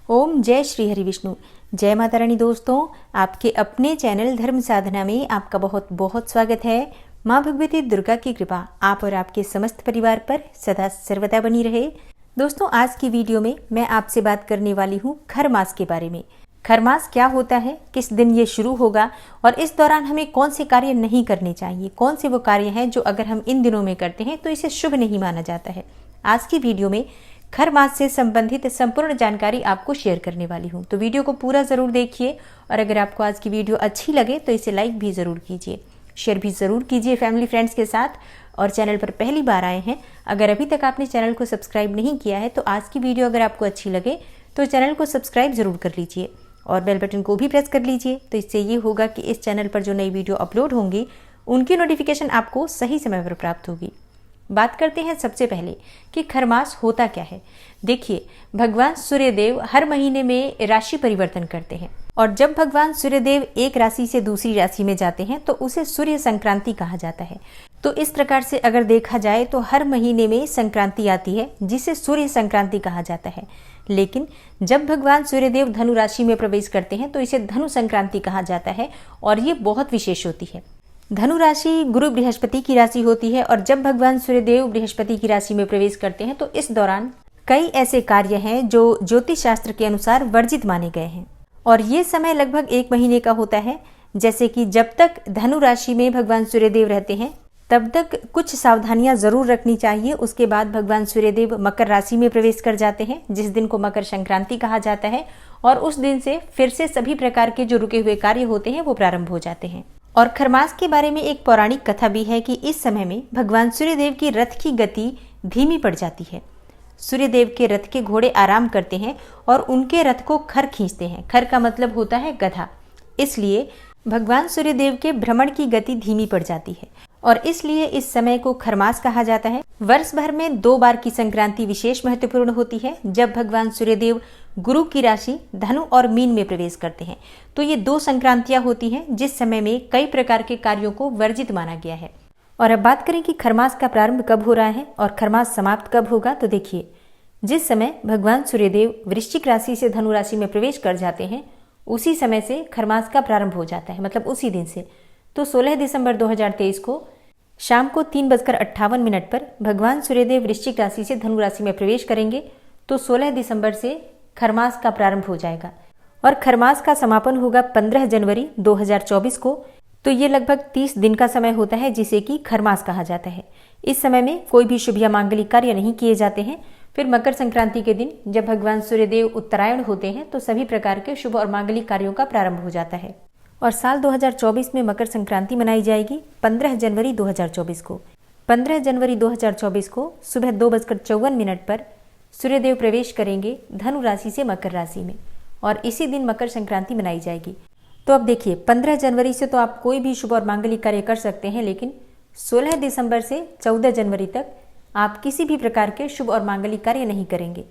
ओम जय श्री हरि विष्णु। जय माता रानी। दोस्तों, आपके अपने चैनल धर्म साधना में आपका बहुत बहुत स्वागत है। माँ भगवती दुर्गा की कृपा आप और आपके समस्त परिवार पर सदा सर्वदा बनी रहे। दोस्तों, आज की वीडियो में मैं आपसे बात करने वाली हूँ खर मास के बारे में। खर मास क्या होता है, किस दिन ये शुरू होगा और इस दौरान हमें कौन से कार्य नहीं करने चाहिए, कौन से वो कार्य हैं जो अगर हम इन दिनों में करते हैं तो इसे शुभ नहीं माना जाता है। आज की वीडियो में खर मास से संबंधित संपूर्ण जानकारी आपको शेयर करने वाली हूँ, तो वीडियो को पूरा जरूर देखिए। और अगर आपको आज की वीडियो अच्छी लगे तो इसे लाइक भी जरूर कीजिए, शेयर भी जरूर कीजिए फैमिली फ्रेंड्स के साथ। और चैनल पर पहली बार आए हैं, अगर अभी तक आपने चैनल को सब्सक्राइब नहीं किया है तो आज की वीडियो अगर आपको अच्छी लगे तो चैनल को सब्सक्राइब जरूर कर लीजिए और बेल बटन को भी प्रेस कर लीजिए। तो इससे ये होगा कि इस चैनल पर जो नई वीडियो अपलोड होंगी उनकी नोटिफिकेशन आपको सही समय पर प्राप्त होगी। बात करते हैं सबसे पहले कि खरमास होता क्या है। देखिए, भगवान सूर्यदेव हर महीने में राशि परिवर्तन करते हैं और जब भगवान सूर्यदेव एक राशि से दूसरी राशि में जाते हैं तो उसे सूर्य संक्रांति कहा जाता है। तो इस प्रकार से अगर देखा जाए तो हर महीने में संक्रांति आती है जिसे सूर्य संक्रांति कहा जाता है। लेकिन जब भगवान सूर्यदेव धनु राशि में प्रवेश करते हैं तो इसे धनु संक्रांति कहा जाता है और ये बहुत विशेष होती है। धनु राशि गुरु बृहस्पति की राशि होती है और जब भगवान सूर्यदेव बृहस्पति की राशि में प्रवेश करते हैं तो इस दौरान कई ऐसे कार्य हैं जो ज्योतिष शास्त्र के अनुसार वर्जित माने गए हैं और ये समय लगभग 1 महीने का होता है। जैसे कि जब तक धनु राशि में भगवान सूर्यदेव रहते हैं तब तक कुछ सावधानियां जरूर रखनी चाहिए। उसके बाद भगवान सूर्यदेव मकर राशि में प्रवेश कर जाते हैं जिस दिन को मकर संक्रांति कहा जाता है और उस दिन से फिर से सभी प्रकार के जो रुके हुए कार्य होते हैं वो प्रारंभ हो जाते हैं। और खरमास के बारे में एक पौराणिक कथा भी है कि इस समय में भगवान सूर्यदेव की रथ की गति धीमी पड़ जाती है। सूर्यदेव के रथ के घोड़े आराम करते हैं और उनके रथ को खर खींचते हैं। खर का मतलब होता है गधा, इसलिए भगवान सूर्यदेव के भ्रमण की गति धीमी पड़ जाती है और इसलिए इस समय को खरमास कहा जाता है। वर्ष भर में 2 बार की संक्रांति विशेष महत्वपूर्ण होती है जब भगवान सूर्यदेव गुरु की राशि धनु और मीन में प्रवेश करते हैं। तो ये 2 संक्रांतियां होती हैं जिस समय में कई प्रकार के कार्यों को वर्जित माना गया है। और अब बात करें कि खरमास का प्रारंभ कब हो रहा है और खरमास समाप्त कब होगा, तो देखिए, जिस समय भगवान सूर्यदेव वृश्चिक राशि से धनु राशि में प्रवेश कर जाते हैं उसी समय से खरमास का प्रारंभ हो जाता है, मतलब उसी दिन से। तो 16 दिसंबर 2023 को शाम को 3:58 पर भगवान सूर्यदेव वृश्चिक राशि से धनु राशि में प्रवेश करेंगे। तो 16 दिसंबर से खरमास का प्रारंभ हो जाएगा और खरमास का समापन होगा 15 जनवरी 2024 को। तो ये लगभग 30 दिन का समय होता है जिसे कि खरमास कहा जाता है। इस समय में कोई भी शुभ या मांगलिक कार्य नहीं किए जाते हैं। फिर मकर संक्रांति के दिन जब भगवान सूर्यदेव उत्तरायण होते हैं तो सभी प्रकार के शुभ और मांगलिक कार्यों का प्रारंभ हो जाता है और साल 2024 में मकर संक्रांति मनाई जाएगी 15 जनवरी 2024 को। 15 जनवरी 2024 को सुबह 2:54 पर सूर्यदेव प्रवेश करेंगे धनु राशि से मकर राशि में और इसी दिन मकर संक्रांति मनाई जाएगी। तो अब देखिए, 15 जनवरी से तो आप कोई भी शुभ और मांगलिक कार्य कर सकते हैं, लेकिन 16 दिसंबर से 14 जनवरी तक आप किसी भी प्रकार के शुभ और मांगलिक कार्य नहीं करेंगे।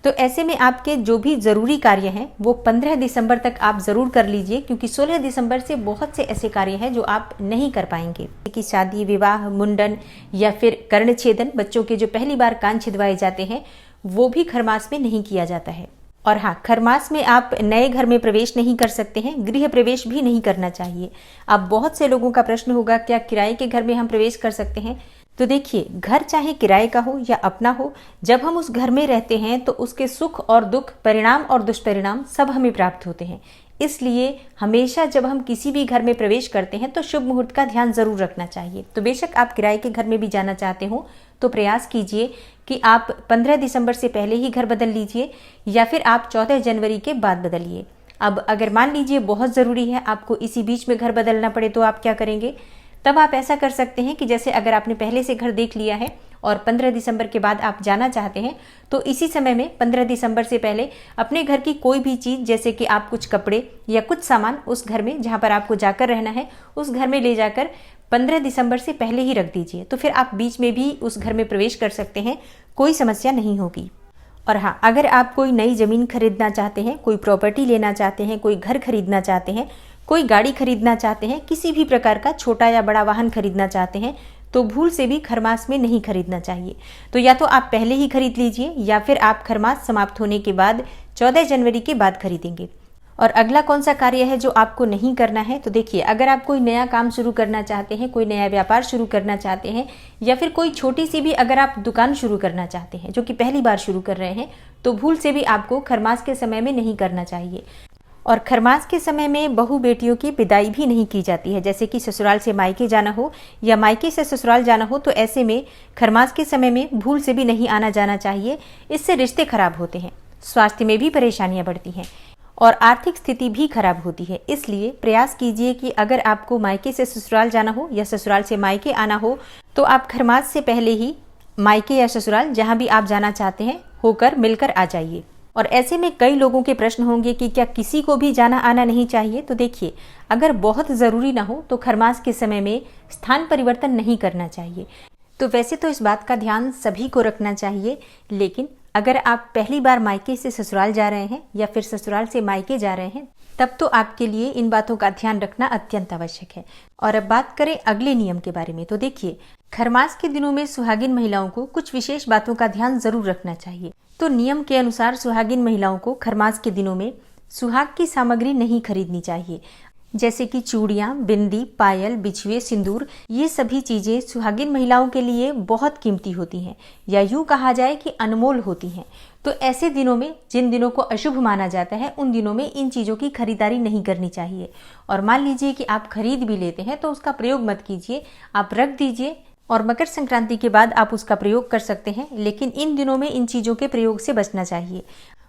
तो ऐसे में आपके जो भी जरूरी कार्य हैं वो 15 दिसंबर तक आप जरूर कर लीजिए, क्योंकि 16 दिसंबर से बहुत से ऐसे कार्य हैं जो आप नहीं कर पाएंगे कि शादी, विवाह, मुंडन या फिर कर्णछेदन, बच्चों के जो पहली बार कान छिदवाए जाते हैं वो भी खरमास में नहीं किया जाता है। और हाँ, खरमास में आप नए घर में प्रवेश नहीं कर सकते हैं, गृह प्रवेश भी नहीं करना चाहिए। अब बहुत से लोगों का प्रश्न होगा, क्या किराए के घर में हम प्रवेश कर सकते हैं? तो देखिए, घर चाहे किराए का हो या अपना हो, जब हम उस घर में रहते हैं तो उसके सुख और दुख, परिणाम और दुष्परिणाम सब हमें प्राप्त होते हैं। इसलिए हमेशा जब हम किसी भी घर में प्रवेश करते हैं तो शुभ मुहूर्त का ध्यान जरूर रखना चाहिए। तो बेशक आप किराए के घर में भी जाना चाहते हो तो प्रयास कीजिए कि आप 15 दिसंबर से पहले ही घर बदल लीजिए या फिर आप 14 जनवरी के बाद बदलिए। अब अगर मान लीजिए बहुत ज़रूरी है, आपको इसी बीच में घर बदलना पड़े, तो आप क्या करेंगे? तब आप ऐसा कर सकते हैं कि जैसे अगर आपने पहले से घर देख लिया है और 15 दिसंबर के बाद आप जाना चाहते हैं तो इसी समय में 15 दिसंबर से पहले अपने घर की कोई भी चीज़, जैसे कि आप कुछ कपड़े या कुछ सामान उस घर में जहाँ पर आपको जाकर रहना है उस घर में ले जाकर 15 दिसंबर से पहले ही रख दीजिए। तो फिर आप बीच में भी उस घर में प्रवेश कर सकते हैं, कोई समस्या नहीं होगी। और हाँ, अगर आप कोई नई ज़मीन खरीदना चाहते हैं, कोई प्रॉपर्टी लेना चाहते हैं, कोई घर खरीदना चाहते हैं, कोई गाड़ी खरीदना चाहते हैं, किसी भी प्रकार का छोटा या बड़ा वाहन खरीदना चाहते हैं, तो भूल से भी खरमास में नहीं खरीदना चाहिए। तो या तो आप पहले ही खरीद लीजिए या फिर आप खरमास समाप्त होने के बाद 14 जनवरी के बाद खरीदेंगे। और अगला कौन सा कार्य है जो आपको नहीं करना है, तो देखिए, अगर आप कोई नया काम शुरू करना चाहते हैं, कोई नया व्यापार शुरू करना चाहते हैं, या फिर कोई छोटी सी भी अगर आप दुकान शुरू करना चाहते हैं जो कि पहली बार शुरू कर रहे हैं, तो भूल से भी आपको खरमास के समय में नहीं करना चाहिए। और खरमास के समय में बहू बेटियों की विदाई भी नहीं की जाती है, जैसे कि ससुराल से मायके जाना हो या मायके से ससुराल जाना हो, तो ऐसे में खरमास के समय में भूल से भी नहीं आना जाना चाहिए। इससे रिश्ते खराब होते हैं, स्वास्थ्य में भी परेशानियां बढ़ती हैं और आर्थिक स्थिति भी खराब होती है। इसलिए प्रयास कीजिए कि अगर आपको मायके से ससुराल जाना हो या ससुराल से मायके आना हो, तो आप खरमास से पहले ही मायके या ससुराल जहां भी आप जाना चाहते हैं होकर मिलकर आ जाइए। और ऐसे में कई लोगों के प्रश्न होंगे कि क्या किसी को भी जाना आना नहीं चाहिए, तो देखिए, अगर बहुत ज़रूरी ना हो तो खरमास के समय में स्थान परिवर्तन नहीं करना चाहिए। तो वैसे तो इस बात का ध्यान सभी को रखना चाहिए, लेकिन अगर आप पहली बार मायके से ससुराल जा रहे हैं या फिर ससुराल से मायके जा रहे हैं, तब तो आपके लिए इन बातों का ध्यान रखना अत्यंत आवश्यक है। और अब बात करें अगले नियम के बारे में, तो देखिए, खरमास के दिनों में सुहागिन महिलाओं को कुछ विशेष बातों का ध्यान जरूर रखना चाहिए। तो नियम के अनुसार सुहागिन महिलाओं को खरमास के दिनों में सुहाग की सामग्री नहीं खरीदनी चाहिए, जैसे कि चूड़ियां, बिंदी, पायल, बिछुए, सिंदूर। ये सभी चीजें सुहागिन महिलाओं के लिए बहुत कीमती होती हैं, या यूं कहा जाए कि अनमोल होती हैं। तो ऐसे दिनों में, जिन दिनों को अशुभ माना जाता है, उन दिनों में इन चीजों की खरीदारी नहीं करनी चाहिए। और मान लीजिए कि आप खरीद भी लेते हैं तो उसका प्रयोग मत कीजिए, आप रख दीजिए और मकर संक्रांति के बाद आप उसका प्रयोग कर सकते हैं, लेकिन इन दिनों में इन चीजों के प्रयोग से बचना चाहिए।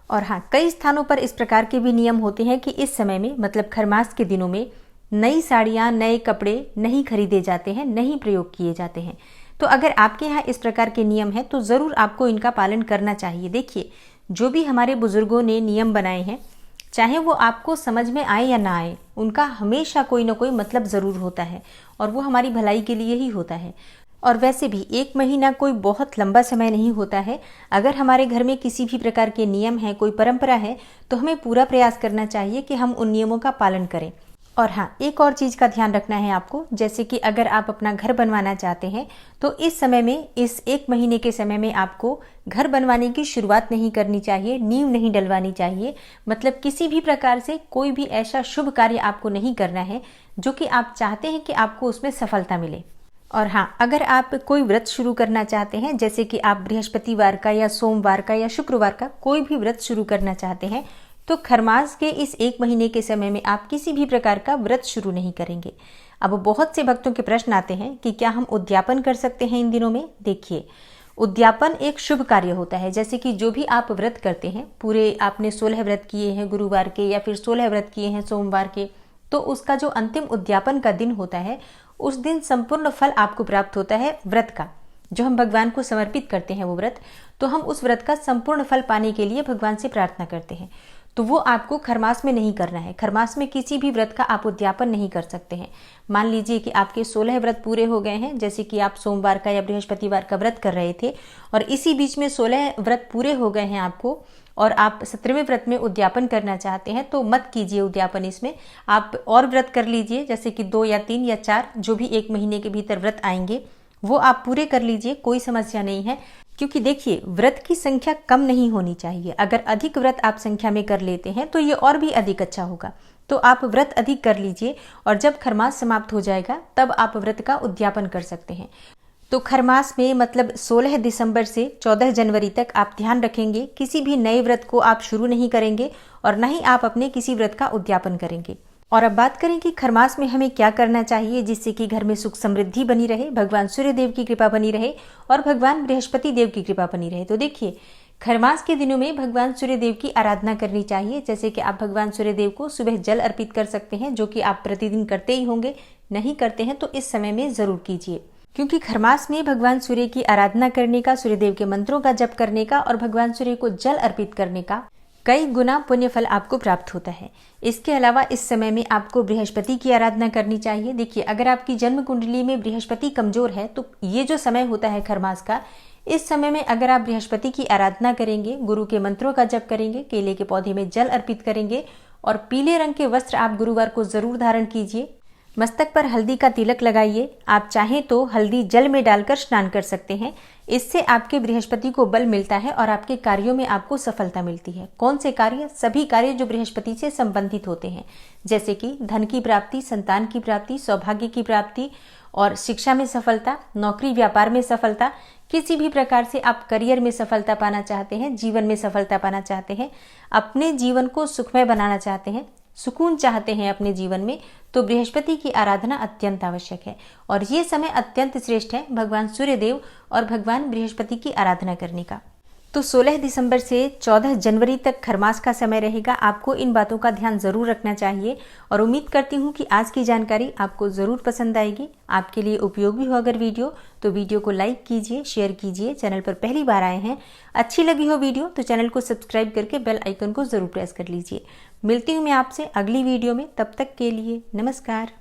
और हाँ, कई स्थानों पर इस प्रकार के भी नियम होते हैं कि इस समय में, मतलब खरमास के दिनों में, नई साड़ियाँ, नए कपड़े नहीं खरीदे जाते हैं, नहीं प्रयोग किए जाते हैं। तो अगर आपके यहाँ इस प्रकार के नियम हैं तो ज़रूर आपको इनका पालन करना चाहिए। देखिए, जो भी हमारे बुजुर्गों ने नियम बनाए हैं, चाहे वो आपको समझ में आए या ना आए, उनका हमेशा कोई ना कोई मतलब ज़रूर होता है और वो हमारी भलाई के लिए ही होता है। और वैसे भी 1 महीना कोई बहुत लंबा समय नहीं होता है। अगर हमारे घर में किसी भी प्रकार के नियम हैं, कोई परंपरा है, तो हमें पूरा प्रयास करना चाहिए कि हम उन नियमों का पालन करें। और हाँ, एक और चीज़ का ध्यान रखना है आपको, जैसे कि अगर आप अपना घर बनवाना चाहते हैं तो इस समय में, इस 1 महीने के समय में आपको घर बनवाने की शुरुआत नहीं करनी चाहिए, नींव नहीं डलवानी चाहिए। मतलब किसी भी प्रकार से कोई भी ऐसा शुभ कार्य आपको नहीं करना है जो कि आप चाहते हैं कि आपको उसमें सफलता मिले। और हाँ, अगर आप कोई व्रत शुरू करना चाहते हैं, जैसे कि आप बृहस्पतिवार का या सोमवार का या शुक्रवार का कोई भी व्रत शुरू करना चाहते हैं, तो खरमास के इस 1 महीने के समय में आप किसी भी प्रकार का व्रत शुरू नहीं करेंगे। अब बहुत से भक्तों के प्रश्न आते हैं कि क्या हम उद्यापन कर सकते हैं इन दिनों में। देखिए, उद्यापन एक शुभ कार्य होता है। जैसे कि जो भी आप व्रत करते हैं, पूरे आपने 16 व्रत किए हैं गुरुवार के या फिर 16 व्रत किए हैं सोमवार के, तो उसका जो अंतिम उद्यापन का दिन होता है, उस दिन संपूर्ण फल आपको प्राप्त होता है व्रत का। जो हम भगवान को समर्पित करते हैं वो व्रत, तो हम उस व्रत का संपूर्ण फल पाने के लिए भगवान से प्रार्थना करते हैं। तो वो आपको खरमास में नहीं करना है। खरमास में किसी भी व्रत का आप उद्यापन नहीं कर सकते हैं। मान लीजिए कि आपके 16 व्रत पूरे हो गए हैं, जैसे कि आप सोमवार का या बृहस्पतिवार का व्रत कर रहे थे और इसी बीच में 16 व्रत पूरे हो गए हैं आपको, और आप 17वें व्रत में उद्यापन करना चाहते हैं, तो मत कीजिए उद्यापन। इसमें आप और व्रत कर लीजिए, जैसे कि 2 या 3 या 4 जो भी 1 महीने के भीतर व्रत आएंगे वो आप पूरे कर लीजिए, कोई समस्या नहीं है। क्योंकि देखिए, व्रत की संख्या कम नहीं होनी चाहिए। अगर अधिक व्रत आप संख्या में कर लेते हैं तो ये और भी अधिक अच्छा होगा। तो आप व्रत अधिक कर लीजिए और जब खरमास समाप्त हो जाएगा तब आप व्रत का उद्यापन कर सकते हैं। तो खरमास में, मतलब 16 दिसंबर से 14 जनवरी तक आप ध्यान रखेंगे, किसी भी नए व्रत को आप शुरू नहीं करेंगे और न ही आप अपने किसी व्रत का उद्यापन करेंगे। और अब बात करें कि खरमास में हमें क्या करना चाहिए जिससे कि घर में सुख समृद्धि बनी रहे, भगवान सूर्य देव की कृपा बनी रहे और भगवान बृहस्पति देव की कृपा बनी रहे। तो देखिए, खरमास के दिनों में भगवान सूर्य देव की आराधना करनी चाहिए। जैसे कि आप भगवान सूर्य देव को सुबह जल अर्पित कर सकते हैं, जो कि आप प्रतिदिन करते ही होंगे। नहीं करते हैं तो इस समय में जरूर कीजिए, क्योंकि खरमास में भगवान सूर्य की आराधना करने का, सूर्यदेव के मंत्रों का जप करने का और भगवान सूर्य को जल अर्पित करने का कई गुना पुण्य फल आपको प्राप्त होता है। इसके अलावा इस समय में आपको बृहस्पति की आराधना करनी चाहिए। देखिए, अगर आपकी जन्म कुंडली में बृहस्पति कमजोर है तो ये जो समय होता है खरमास का, इस समय में अगर आप बृहस्पति की आराधना करेंगे, गुरु के मंत्रों का जप करेंगे, केले के पौधे में जल अर्पित करेंगे और पीले रंग के वस्त्र आप गुरुवार को जरूर धारण कीजिए। मस्तक पर हल्दी का तिलक लगाइए। आप चाहें तो हल्दी जल में डालकर स्नान कर सकते हैं, इससे आपके बृहस्पति को बल मिलता है और आपके कार्यों में आपको सफलता मिलती है। कौन से कार्य? सभी कार्य जो बृहस्पति से संबंधित होते हैं, जैसे कि धन की प्राप्ति, संतान की प्राप्ति, सौभाग्य की प्राप्ति और शिक्षा में सफलता, नौकरी व्यापार में सफलता। किसी भी प्रकार से आप करियर में सफलता पाना चाहते हैं, जीवन में सफलता पाना चाहते हैं, अपने जीवन को सुखमय बनाना चाहते हैं, सुकून चाहते हैं अपने जीवन में, तो बृहस्पति की आराधना अत्यंत आवश्यक है। और ये समय अत्यंत श्रेष्ठ है भगवान सूर्यदेव और भगवान बृहस्पति की आराधना करने का। तो 16 दिसंबर से 14 जनवरी तक खरमास का समय रहेगा। आपको इन बातों का ध्यान जरूर रखना चाहिए और उम्मीद करती हूँ कि आज की जानकारी आपको जरूर पसंद आएगी, आपके लिए उपयोगी हो अगर वीडियो, तो वीडियो को लाइक कीजिए, शेयर कीजिए। चैनल पर पहली बार आए हैं, अच्छी लगी हो वीडियो तो चैनल को सब्सक्राइब करके बेल आइकन को जरूर प्रेस कर लीजिए। मिलती हूँ मैं आपसे अगली वीडियो में, तब तक के लिए नमस्कार।